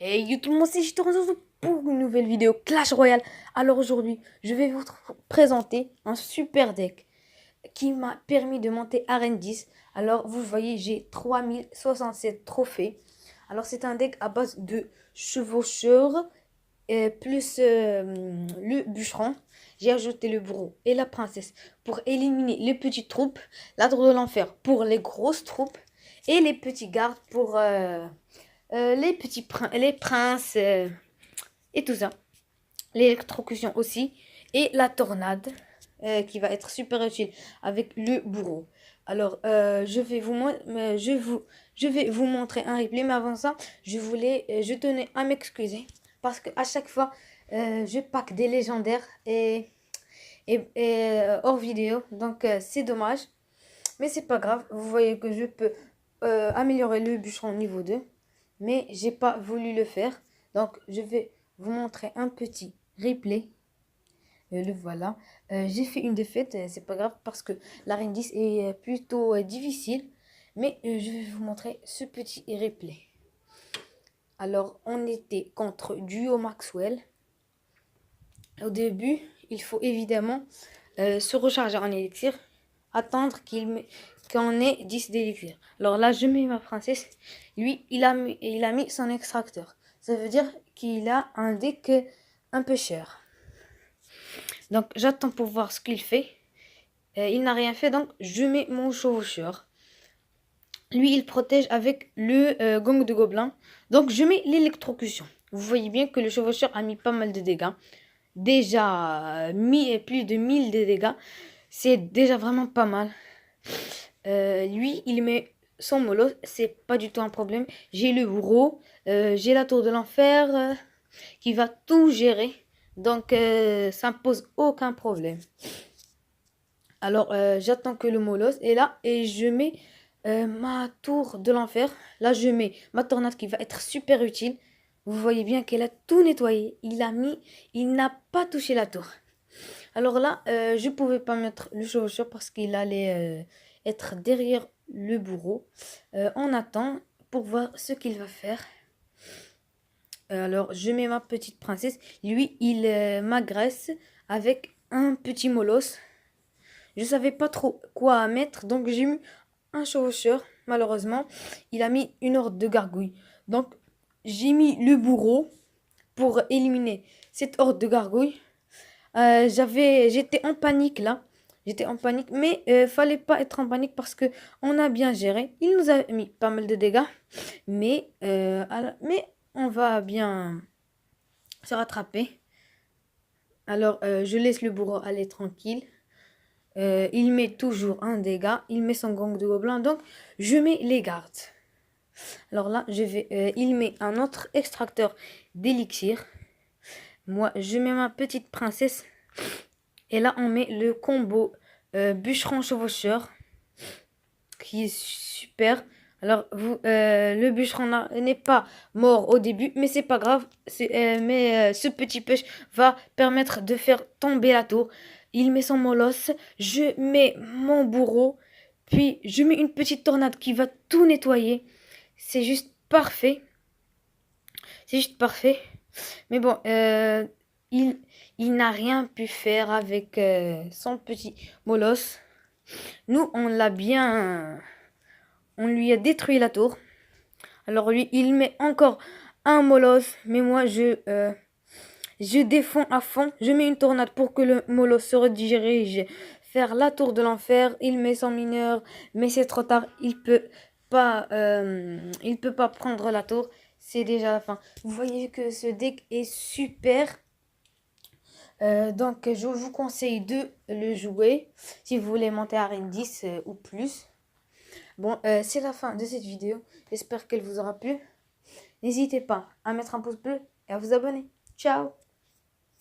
Hey tout le monde, c'est je te retrouve pour une nouvelle vidéo Clash Royale. Alors aujourd'hui, je vais vous présenter un super deck qui m'a permis de monter Arène 10. Alors vous voyez, j'ai 3067 trophées. Alors c'est un deck à base de chevaucheurs plus le bûcheron. J'ai ajouté le bourreau et la princesse pour éliminer les petites troupes, l'adre de l'enfer pour les grosses troupes et les petits gardes pour les princes et tout ça. L'électrocution aussi. Et la tornade qui va être super utile avec le bourreau. Alors, je vais vous montrer un replay. Mais avant ça, je tenais à m'excuser. Parce que à chaque fois, je pack des légendaires et hors vidéo. Donc, c'est dommage. Mais c'est pas grave. Vous voyez que je peux améliorer le bûcheron niveau 2. Mais j'ai pas voulu le faire. Donc, je vais vous montrer un petit replay. Le voilà. J'ai fait une défaite. C'est pas grave parce que l'arène 10 est plutôt difficile. Mais je vais vous montrer ce petit replay. Alors, on était contre Duo Maxwell. Au début, il faut évidemment se recharger en élixir. Attendre qu'on ait 10 d'élixir. Alors là, je mets ma princesse. Lui, il a mis son extracteur. Ça veut dire qu'il a un deck un peu cher. Donc, j'attends pour voir ce qu'il fait. Il n'a rien fait, donc je mets mon chevaucheur. Lui, il protège avec le gong de gobelin. Donc, je mets l'électrocution. Vous voyez bien que le chevaucheur a mis pas mal de dégâts. Déjà, mis plus de 1000 de dégâts. C'est déjà vraiment pas mal. Lui, il met son mollo, c'est pas du tout un problème. J'ai le bourreau, j'ai la tour de l'enfer qui va tout gérer. Donc, ça ne pose aucun problème. Alors, j'attends que le molosse est là et je mets ma tour de l'enfer. Là, je mets ma tornade qui va être super utile. Vous voyez bien qu'elle a tout nettoyé. Il n'a pas touché la tour. Alors là, je ne pouvais pas mettre le chevaucheur parce qu'il allait être derrière le bourreau. On attend pour voir ce qu'il va faire. Alors, je mets ma petite princesse. Lui, il m'agresse avec un petit molosse. Je savais pas trop quoi mettre, donc j'ai mis un chevaucheur. Malheureusement, il a mis une horde de gargouilles. Donc, j'ai mis le bourreau pour éliminer cette horde de gargouilles. J'étais en panique là. J'étais en panique, mais fallait pas être en panique parce que on a bien géré. Il nous a mis pas mal de dégâts, mais on va bien se rattraper. Alors, je laisse le bourreau aller tranquille. Il met toujours un dégât. Il met son gong de gobelin. Donc, je mets les gardes. Alors là, il met un autre extracteur d'élixir. Moi, je mets ma petite princesse. Et là, on met le combo bûcheron-chevaucheur. Qui est super. Alors, le bûcheron n'est pas mort au début. Mais c'est pas grave. Ce petit push va permettre de faire tomber la tour. Il met son molosse. Je mets mon bourreau. Puis, je mets une petite tornade qui va tout nettoyer. C'est juste parfait. C'est juste parfait. Mais bon, il n'a rien pu faire avec son petit molosse. Nous, on lui a détruit la tour. Alors lui, il met encore un molosse. Mais moi, je défends à fond. Je mets une tornade pour que le molosse se redirige faire la tour de l'enfer. Il met son mineur, mais c'est trop tard. Il peut pas prendre la tour. C'est déjà la fin. Vous voyez que ce deck est super. Donc, je vous conseille de le jouer si vous voulez monter à Arène 10 ou plus. Bon, c'est la fin de cette vidéo. J'espère qu'elle vous aura plu. N'hésitez pas à mettre un pouce bleu et à vous abonner. Ciao!